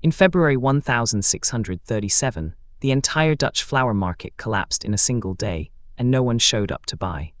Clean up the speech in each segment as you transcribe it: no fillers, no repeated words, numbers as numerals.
In February 1637, the entire Dutch flower market collapsed in a single day, and no one showed up to buy.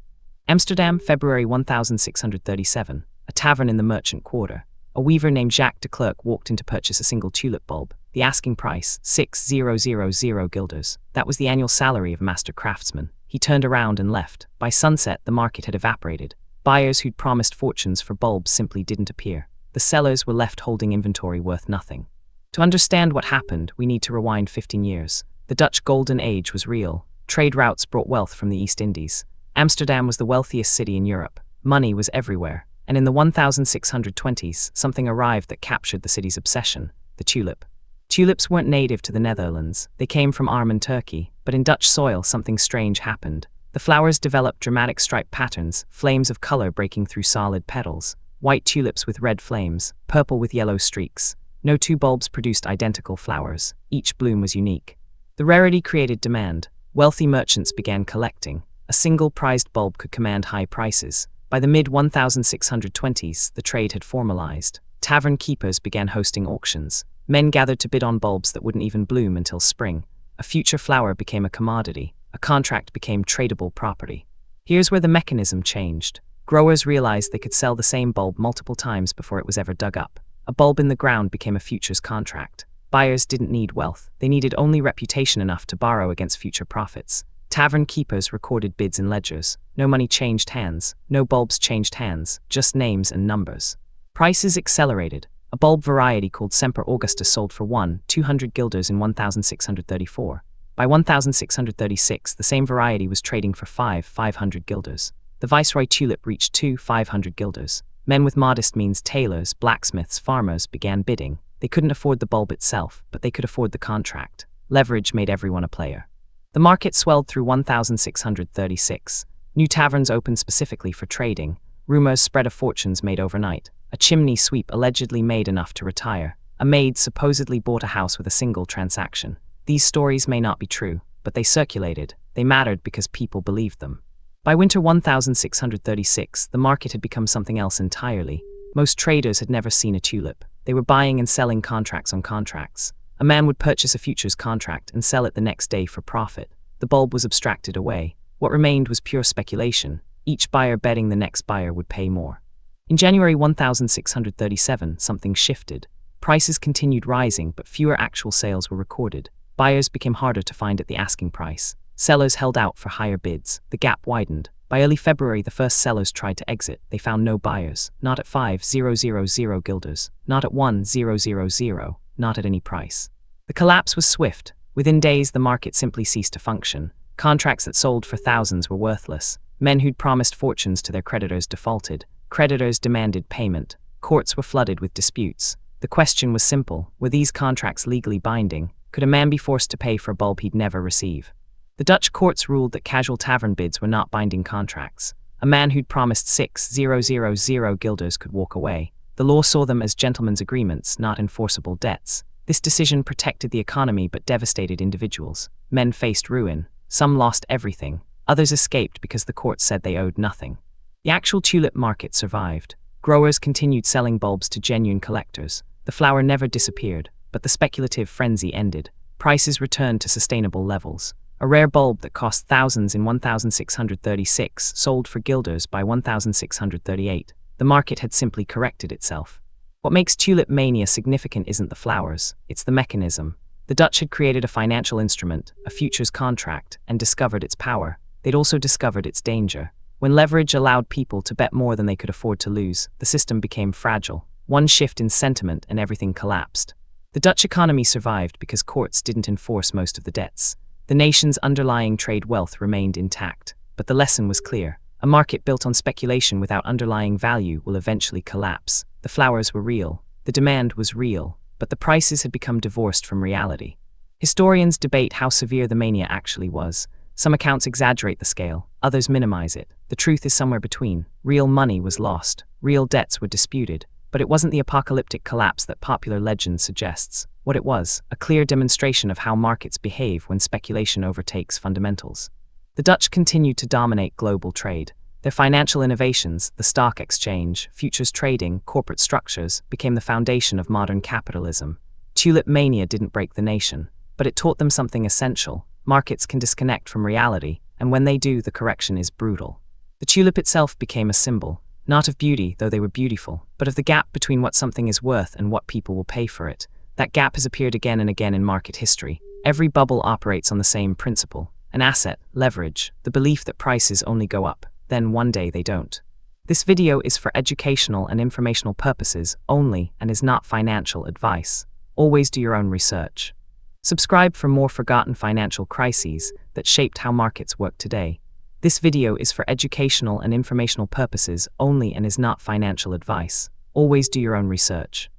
Amsterdam, February 1637, a tavern in the merchant quarter. A weaver named Jacques de Clercq walked in to purchase a single tulip bulb. The asking price, 6,000 guilders. That was the annual salary of a master craftsman. He turned around and left. By sunset, the market had evaporated. Buyers who'd promised fortunes for bulbs simply didn't appear. The sellers were left holding inventory worth nothing. To understand what happened, we need to rewind 15 years. The Dutch Golden Age was real. Trade routes brought wealth from the East Indies. Amsterdam was the wealthiest city in Europe. Money was everywhere. And in the 1620s, something arrived that captured the city's obsession: the tulip. Tulips weren't native to the Netherlands. They came from Arm and Turkey, but in Dutch soil something strange happened. The flowers developed dramatic striped patterns, flames of color breaking through solid petals. White tulips with red flames, purple with yellow streaks. No two bulbs produced identical flowers. Each bloom was unique. The rarity created demand. Wealthy merchants began collecting. A single prized bulb could command high prices. By the mid-1620s, the trade had formalized. Tavern keepers began hosting auctions. Men gathered to bid on bulbs that wouldn't even bloom until spring. A future flower became a commodity. A contract became tradable property. Here's where the mechanism changed. Growers realized they could sell the same bulb multiple times before it was ever dug up. A bulb in the ground became a futures contract. Buyers didn't need wealth. They needed only reputation enough to borrow against future profits. Tavern keepers recorded bids in ledgers. No money changed hands. No bulbs changed hands. Just names and numbers. Prices accelerated. A bulb variety called Semper Augusta sold for 200 guilders in 1634. By 1636, the same variety was trading for 500 guilders. The Viceroy tulip reached 500 guilders. Men with modest means, tailors, blacksmiths, farmers, began bidding. They couldn't afford the bulb itself, but they could afford the contract. Leverage made everyone a player. The market swelled through 1636. New taverns opened specifically for trading. Rumors spread of fortunes made overnight. A chimney sweep allegedly made enough to retire. A maid supposedly bought a house with a single transaction. These stories may not be true, but they circulated. They mattered because people believed them. By winter 1636, the market had become something else entirely. Most traders had never seen a tulip. They were buying and selling contracts on contracts. A man would purchase a futures contract and sell it the next day for profit. The bulb was abstracted away. What remained was pure speculation, each buyer betting the next buyer would pay more. In January 1637, something shifted. Prices continued rising, but fewer actual sales were recorded. Buyers became harder to find at the asking price. Sellers held out for higher bids. The gap widened. By early February, the first sellers tried to exit. They found no buyers. Not at 5,000 guilders. Not at 1,000. Not at any price. The collapse was swift. Within days, the market simply ceased to function. Contracts that sold for thousands were worthless. Men who'd promised fortunes to their creditors defaulted. Creditors demanded payment. Courts were flooded with disputes. The question was simple: were these contracts legally binding? Could a man be forced to pay for a bulb he'd never receive? The Dutch courts ruled that casual tavern bids were not binding contracts. A man who'd promised 6,000 guilders could walk away. The law saw them as gentlemen's agreements, not enforceable debts. This decision protected the economy but devastated individuals. Men faced ruin. Some lost everything. Others escaped because the courts said they owed nothing. The actual tulip market survived. Growers continued selling bulbs to genuine collectors. The flower never disappeared, but the speculative frenzy ended. Prices returned to sustainable levels. A rare bulb that cost thousands in 1636 sold for guilders by 1638. The market had simply corrected itself. What makes Tulip Mania significant isn't the flowers, it's the mechanism. The Dutch had created a financial instrument, a futures contract, and discovered its power. They'd also discovered its danger. When leverage allowed people to bet more than they could afford to lose, the system became fragile. One shift in sentiment and everything collapsed. The Dutch economy survived because courts didn't enforce most of the debts. The nation's underlying trade wealth remained intact. But the lesson was clear. A market built on speculation without underlying value will eventually collapse. The flowers were real. The demand was real. But the prices had become divorced from reality. Historians debate how severe the mania actually was. Some accounts exaggerate the scale, others minimize it. The truth is somewhere between. Real money was lost. Real debts were disputed. But it wasn't the apocalyptic collapse that popular legend suggests. What it was, a clear demonstration of how markets behave when speculation overtakes fundamentals. The Dutch continued to dominate global trade. Their financial innovations, the stock exchange, futures trading, corporate structures, became the foundation of modern capitalism. Tulip Mania didn't break the nation, but it taught them something essential. Markets can disconnect from reality, and when they do, the correction is brutal. The tulip itself became a symbol, not of beauty, though they were beautiful, but of the gap between what something is worth and what people will pay for it. That gap has appeared again and again in market history. Every bubble operates on the same principle: an asset, leverage, the belief that prices only go up, then one day they don't. This video is for educational and informational purposes only and is not financial advice. Always do your own research. Subscribe for more forgotten financial crises that shaped how markets work today. This video is for educational and informational purposes only and is not financial advice. Always do your own research.